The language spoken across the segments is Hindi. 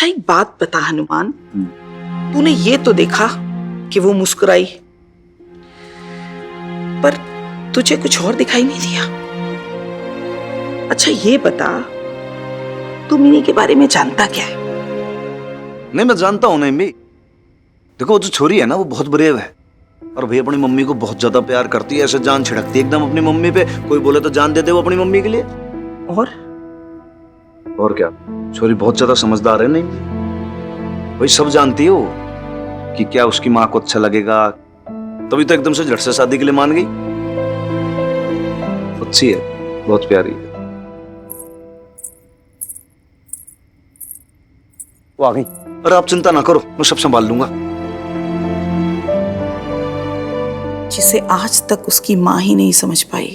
अच्छा एक बात बता हनुमान, तूने ये तो देखा कि वो मुस्कुराई, पर तुझे कुछ और दिखाई नहीं दिया। अच्छा ये बता, तू मिनी के बारे में जानता क्या है? नहीं, मैं जानता हूँ। नहीं भी देखो, वो जो छोरी है ना, वो बहुत ब्रेव है और भाई अपनी मम्मी को बहुत ज्यादा प्यार करती है। ऐसे जान छिड़कती है एकदम अपनी मम्मी पे। कोई बोले तो जान देते वो अपनी मम्मी के लिए। और क्या, छोरी बहुत ज्यादा समझदार है। नहीं भाई, सब जानती है वो कि क्या उसकी माँ को अच्छा लगेगा, तभी तो एकदम से झट से शादी के लिए मान गई। अच्छी है, बहुत प्यारी है। वो आ गई। अरे आप चिंता ना करो, मैं सब संभाल लूंगा। जिसे आज तक उसकी माँ ही नहीं समझ पाई,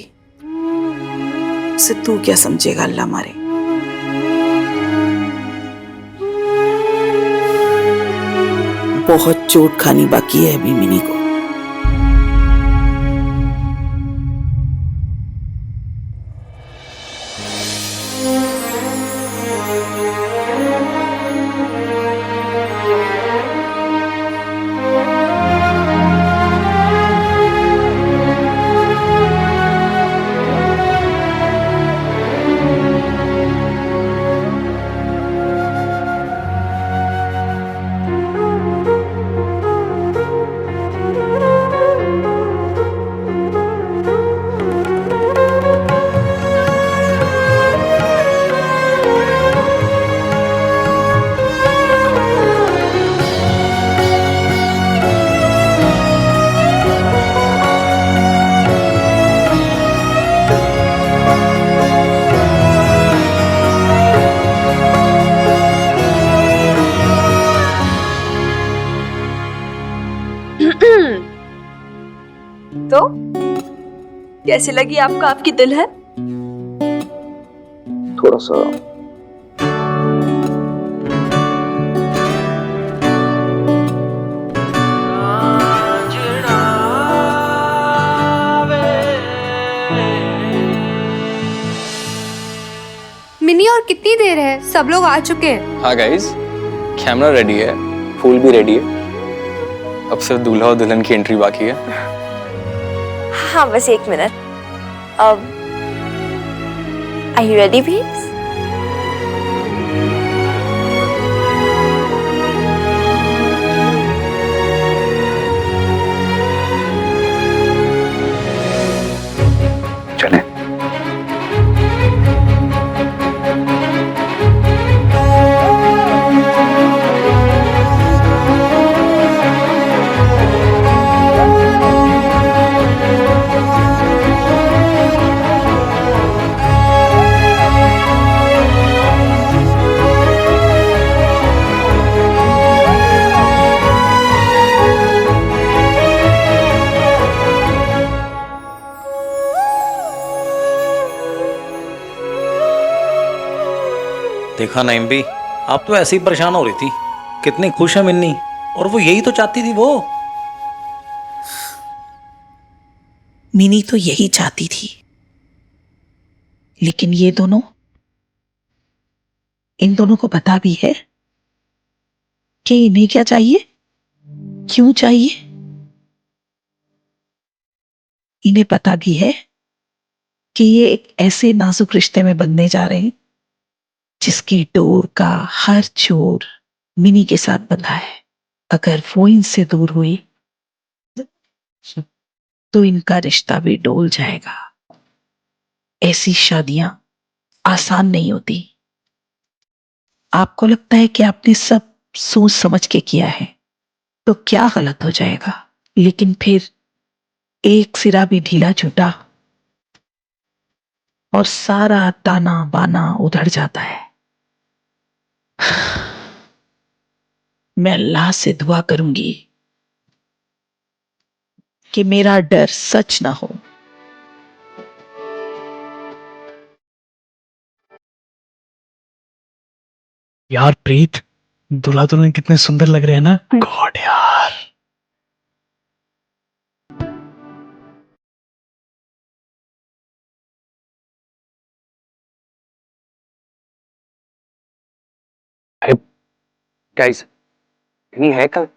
उसे तू क्या समझेगा? अल्लाह मारे। बहुत चोट खानी बाकी है अभी मिनी को। तो कैसी लगी आपको आपकी दुल्हन? थोड़ा सा मिनी और कितनी देर है? सब लोग आ चुके हैं। हाँ गाइस, कैमरा रेडी है, फूल भी रेडी है। अब सिर्फ दूल्हा और दुल्हन की एंट्री बाकी है। हाँ बस 1 मिनट। अब आर यू रेडी babes? चले। देखा नहीं भी, आप तो ऐसे ही परेशान हो रही थी। कितनी खुश है मिन्नी, और वो यही तो चाहती थी। वो मिनी तो यही चाहती थी, लेकिन ये दोनों, इन दोनों को पता भी है कि इन्हें क्या चाहिए, क्यों चाहिए। इन्हें पता भी है कि ये एक ऐसे नाजुक रिश्ते में बंधने जा रहे हैं जिसकी डोर का हर छोर मिनी के साथ बंधा है। अगर वो इनसे दूर हुई तो इनका रिश्ता भी डोल जाएगा। ऐसी शादियां आसान नहीं होती। आपको लगता है कि आपने सब सोच समझ के किया है तो क्या गलत हो जाएगा, लेकिन फिर एक सिरा भी ढीला छूटा और सारा ताना बाना उधड़ जाता है। मैं अल्लाह से दुआ करूंगी कि मेरा डर सच ना हो। यार प्रीत, दूल्हा दुल्हन कितने सुंदर लग रहे हैं ना। गॉड यार। गाइस, नहीं है कल?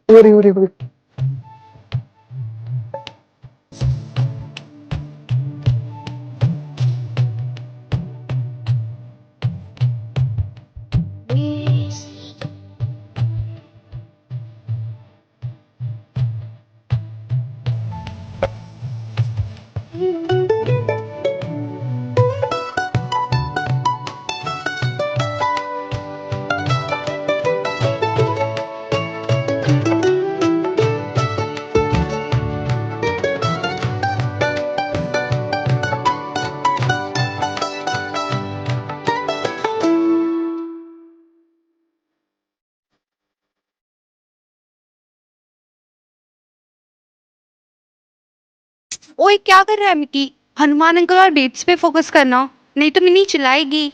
ओरे। ओए क्या कर रहा है मिकी? हनुमान अंकल और बेब्स पे फोकस करना, नहीं तो मिनी चिल्लाएगी।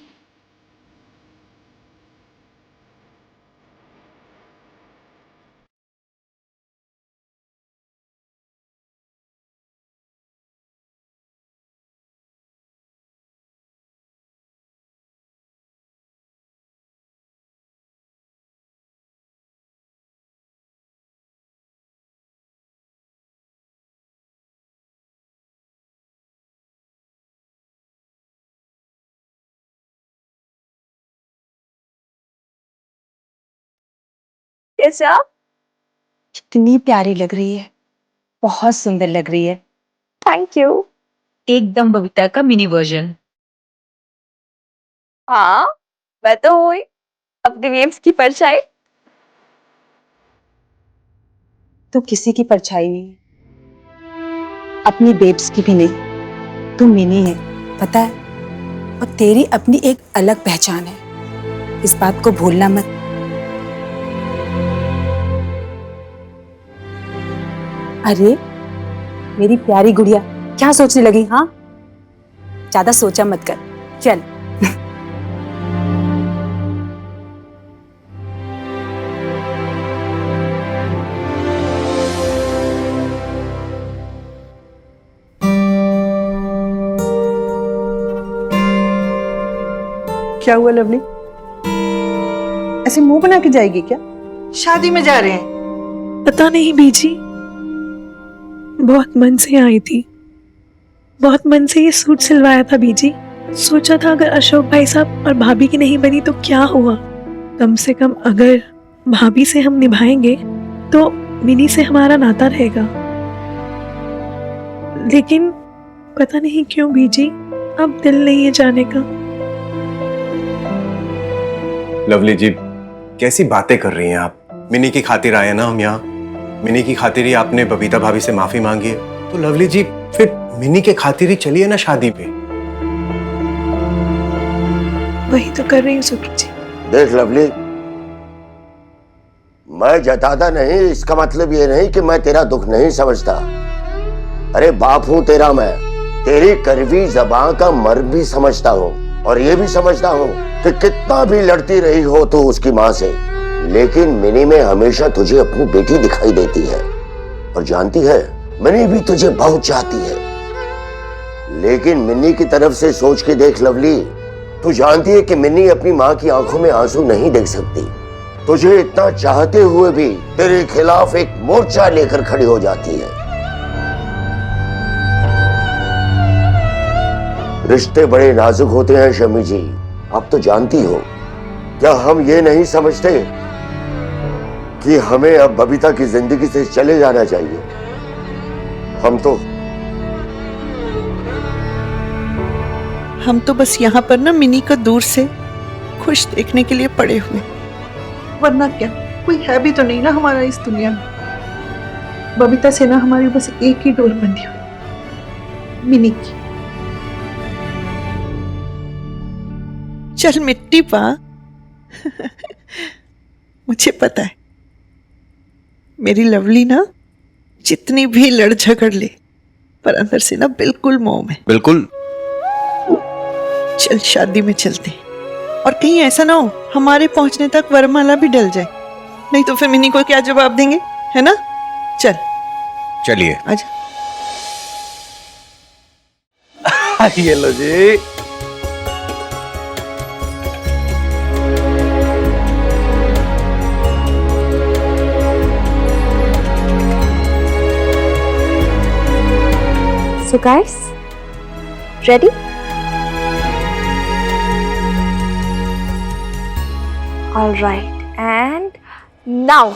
कैसा? कितनी प्यारी लग रही है, बहुत सुंदर लग रही है। Thank you. एकदम बबीता का मिनी वर्जन। हाँ, मैं तो हूँ ही, अपनी वेव्स की परछाई। तू किसी की परछाई नहीं, अपनी बेब्स की भी नहीं। तू मिनी है, पता है? और तेरी अपनी एक अलग पहचान है, इस बात को भूलना मत। अरे मेरी प्यारी गुड़िया, क्या सोचने लगी? हाँ, ज्यादा सोचा मत कर, चल। क्या हुआ लवली? ऐसे मुंह बना के जाएगी क्या? शादी में जा रहे हैं। पता नहीं बीजी, बहुत मन से आई थी, बहुत मन से ये सूट सिलवाया था बीजी। सोचा था अगर अशोक भाई साहब और भाभी की नहीं बनी तो क्या हुआ, कम से कम अगर भाभी से हम निभाएंगे तो मिनी से हमारा नाता रहेगा। लेकिन पता नहीं क्यों बीजी, अब दिल नहीं है जाने का। लवली जी, कैसी बातें कर रही हैं आप? मिनी की खातिर आए ना हम यहाँ, मिनी की खातिर ही आपने बबीता भाभी से माफी मांगी है, तो लवली जी फिर मिनी के खातिर ही चलिए ना शादी पे। वही तो कर रही हूँ सुखी जी। देख लवली, मैं जताता नहीं इसका मतलब ये नहीं कि मैं तेरा दुख नहीं समझता। अरे बाप हूं तेरा मैं, तेरी कड़वी ज़बान का मर्म भी समझता हूँ, और ये भी समझता हूँ कि कितना भी लड़ती रही हो तो उसकी माँ से, लेकिन मिनी में हमेशा तुझे अपनी बेटी दिखाई देती है। और जानती है, मिनी भी तुझे बहुत चाहती है, लेकिन मिनी की तरफ से सोच के देख लवली, तू जानती है कि मिनी अपनी माँ की आंखों में आंसू नहीं देख सकती। तुझे इतना चाहते हुए भी तेरे खिलाफ एक मोर्चा लेकर खड़ी हो जाती है। रिश्ते बड़े नाजुक होते हैं शमी जी, आप तो जानती हो। क्या हम ये नहीं समझते कि हमें अब बबीता की जिंदगी से चले जाना चाहिए? हम तो बस यहाँ पर ना मिनी को दूर से खुश देखने के लिए पड़े हुए, वरना क्या कोई है भी तो नहीं ना हमारा इस दुनिया में। बबीता से ना हमारी बस एक ही डोर बंधी हुई, मिनी की। चल मिट्टी पा। मुझे पता है मेरी लवली ना जितनी भी लड़ झगड़ ले, पर अंदर से ना बिल्कुल मोम है। बिल्कुल। चल शादी में चलते हैं। और कहीं ऐसा ना हो हमारे पहुंचने तक वरमाला भी डल जाए, नहीं तो फिर मिनी को क्या जवाब देंगे, है ना? चल चलिए। आजा। ये लो जी। So guys, ready? All right, and now.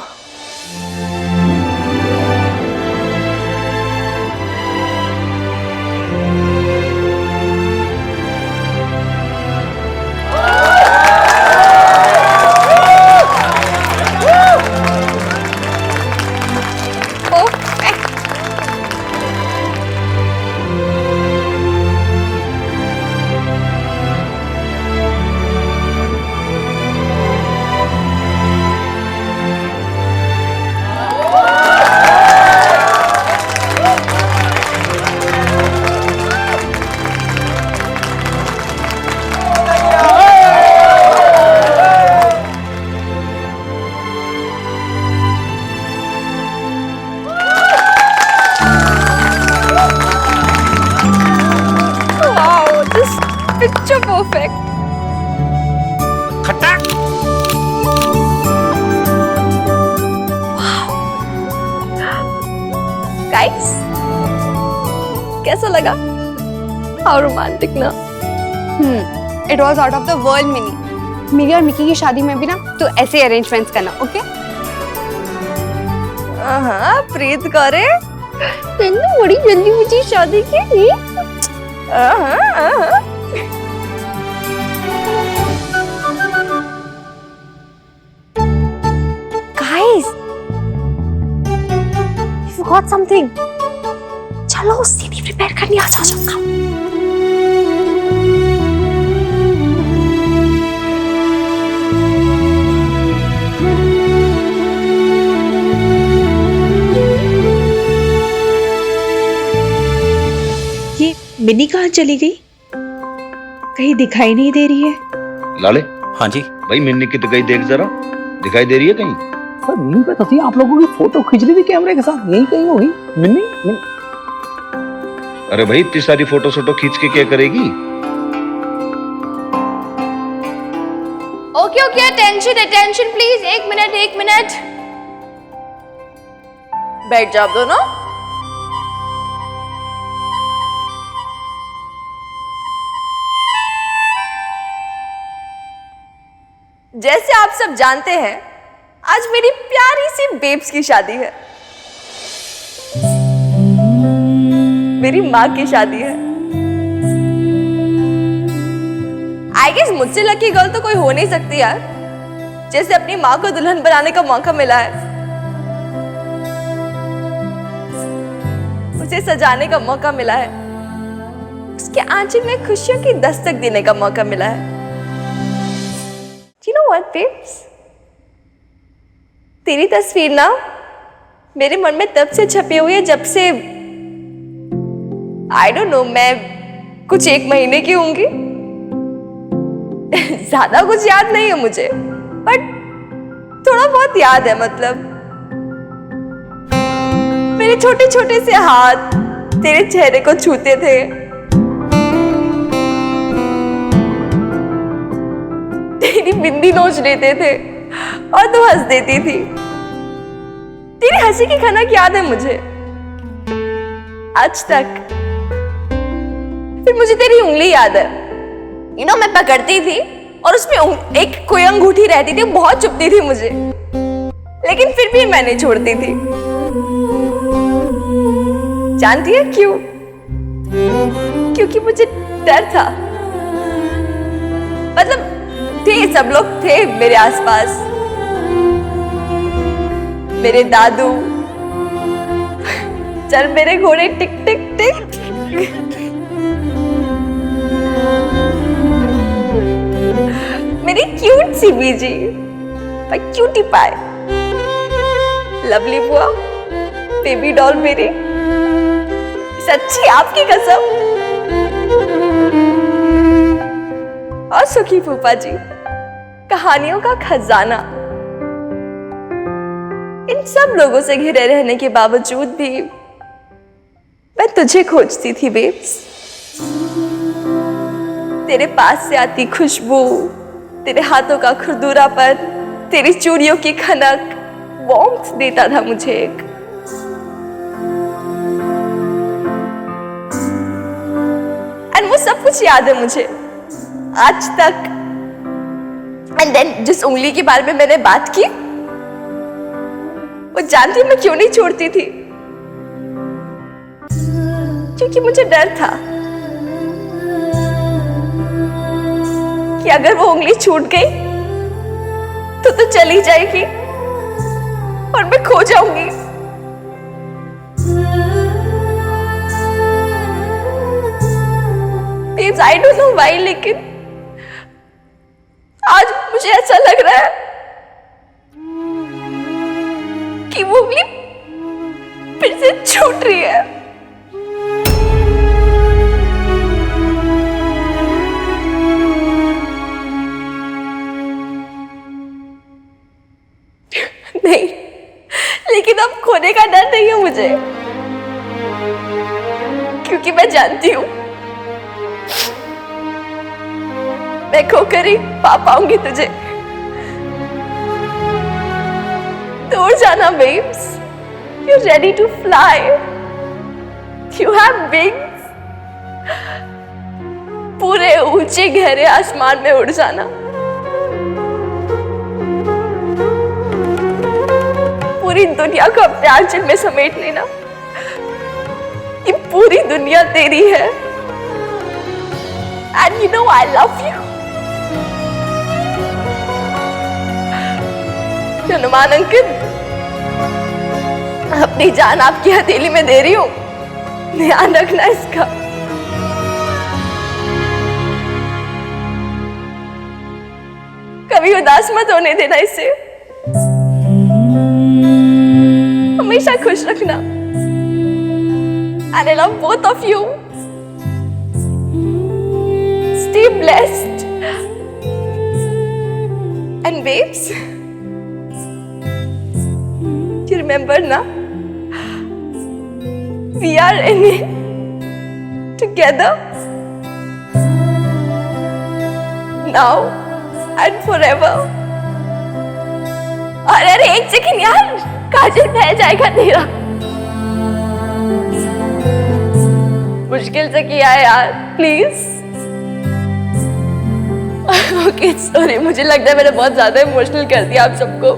Picture perfect. खट्टा। Guys, कैसा लगा? How romantic ना? It was out of the world mini. मेरी और मिकी की शादी में भी ना तो ऐसे अरेंजमेंट्स करना, ओके? हाँ, प्रीत करे। तेनू बड़ी जल्दी मुझे शादी की। Guys, you forgot something. चलो सीढ़ी प्रिपेयर करनी आ जाओ। ये मिनी कहाँ चली गई? कहीं दिखाई नहीं दे रही है। लाले। हाँ जी। भाई मिन्नी की दिखाई देख जरा, दिखाई दे रही है कहीं? सर नींद पे तो थी, आप लोगों की फोटो खींच रही थी कैमरे के साथ, यही कहीं हुई मिन्नी। अरे भाई इतनी सारी फोटो खींच के क्या करेगी? Okay okay, attention please. एक मिनट। बैठ जाओ दोनों। जैसे आप सब जानते हैं, आज मेरी प्यारी सी बेब्स की शादी है। मेरी माँ की शादी है। आई गेस मुझसे लकी गर्ल तो कोई हो नहीं सकती यार, जैसे अपनी माँ को दुल्हन बनाने का मौका मिला है, उसे सजाने का मौका मिला है, उसके आंचल में खुशियों की दस्तक देने का मौका मिला है। You know what, babes? तेरी तस्वीर ना मेरे मन में तब से छपी हुई है जब से I don't know, मैं कुछ 1 महीने की होंगी। ज्यादा कुछ याद नहीं है मुझे, बट थोड़ा बहुत याद है। मतलब मेरे छोटे छोटे से हाथ तेरे चेहरे को छूते थे, तेरी बिंदी नोच लेते थे और तू हंस देती थी। तेरी हंसी की खनक याद है मुझे आज तक। फिर मुझे तेरी उंगली याद है। यू नो, मैं पकड़ती थी और उसमें एक कोई अंगूठी रहती थी, बहुत चुभती थी मुझे, लेकिन फिर भी मैं नहीं छोड़ती थी। जानती है क्यों? क्योंकि मुझे डर था। मतलब थे, सब लोग थे मेरे आसपास, मेरे दादू, चल मेरे घोड़े टिक टिक टिक, मेरी क्यूट सी बीजी, क्यूटी पाए, लवली बुआ, बेबी डॉल मेरी, सच्ची आपकी कसम। और सुखी फूफा जी, कहानियों का खजाना। इन सब लोगों से घिरे रहने के बावजूद भी मैं तुझे खोजती थी बेब्स। तेरे पास से आती खुशबू, तेरे हाथों का खुरदुरापन, तेरी चूड़ियों की खनक वार्मथ देता था मुझे एक। एंड वो सब कुछ याद है मुझे आज तक। एंड देन जिस उंगली के बारे में मैंने बात की, वो जानती मैं क्यों नहीं छोड़ती थी? क्योंकि मुझे डर था कि अगर वो उंगली छूट गई तो चली जाएगी और मैं खो जाऊंगी। I don't know why, लेकिन आज मुझे ऐसा लग रहा है कि वो उंगली फिर से छूट रही है। नहीं, लेकिन अब खोने का डर नहीं है मुझे, क्योंकि मैं जानती हूं मैं खोकर ही पा पाऊंगी तुझे। दूर जाना babes, you're ready to fly, you have wings, पूरे ऊंचे गहरे आसमान में उड़ जाना। पूरी दुनिया को अपने आंचल में समेट लेना। ये पूरी दुनिया तेरी है। And you know I love you. Hanuman uncle, अपनी जान आपकी हथेली में दे रही हूं, ध्यान रखना इसका। कभी उदास मत होने देना इसे, हमेशा खुश रखना। And I love both of you. Stay blessed. And babes, you remember na? We are in it together. Now and forever. अरे एक सेकंड यार, काजल फैल जाएगा तेरा। मुश्किल से किया है यार, प्लीज। ओके सॉरी, मुझे लगता है मैंने बहुत ज्यादा इमोशनल कर दिया आप सबको।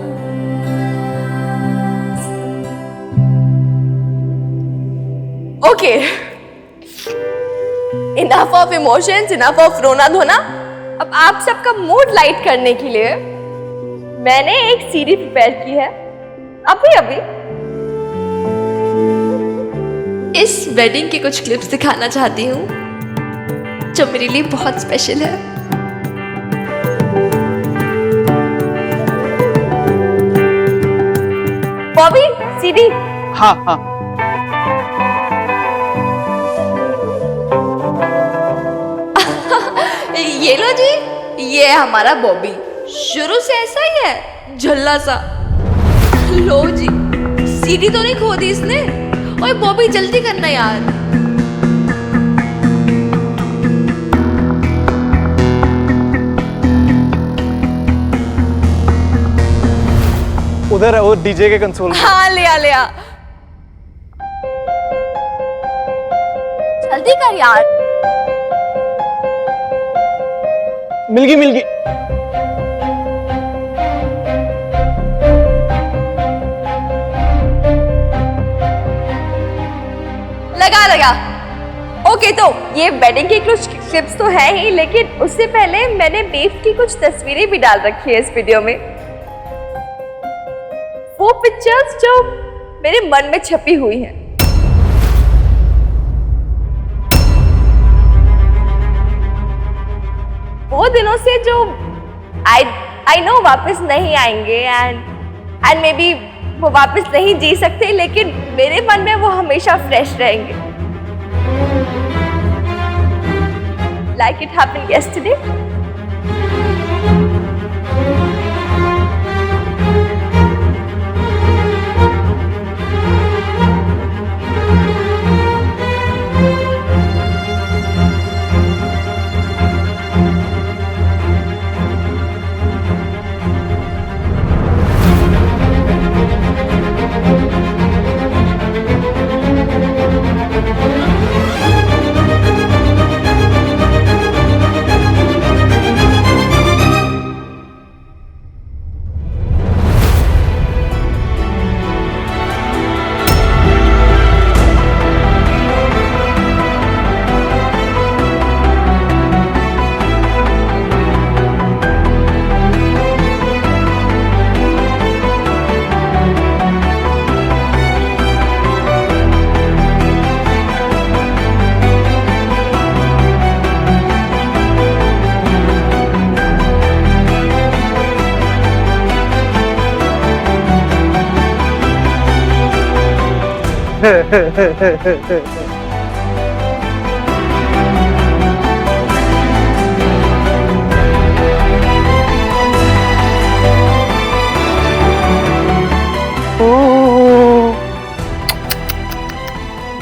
Okay, enough of emotions, enough of रोना धोना। अब आप सबका मूड लाइट करने के लिए मैंने एक सीडी प्रिपेयर की है अभी इस वेडिंग के कुछ क्लिप्स दिखाना चाहती हूँ जो मेरे लिए बहुत स्पेशल है। बॉबी, सीडी। हाँ हाँ। ये लो जी, ये है हमारा बॉबी। शुरू से ऐसा ही है, झल्ला सा। लो जी, सीडी तो नहीं खो दी इसने। ओए बॉबी जल्दी करना यार। उधर है वो डीजे के कंसोल में। हाँ लिया। जल्दी कर यार। मिल गई। लगा। ओके, तो ये वेडिंग के कुछ क्लिप्स तो है ही, लेकिन उससे पहले मैंने बेब की कुछ तस्वीरें भी डाल रखी है इस वीडियो में। वो पिक्चर्स जो मेरे मन में छपी हुई हैं। वो दिनों से जो आई नो वापस नहीं आएंगे, एंड मे बी वो वापस नहीं जी सकते, लेकिन मेरे मन में वो हमेशा फ्रेश रहेंगे। Like it happened yesterday.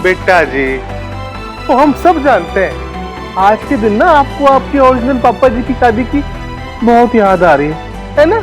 बेटा जी, तो हम सब जानते हैं आज के दिन ना आपको आपके ओरिजिनल पापा जी की शादी की बहुत याद आ रही है ना?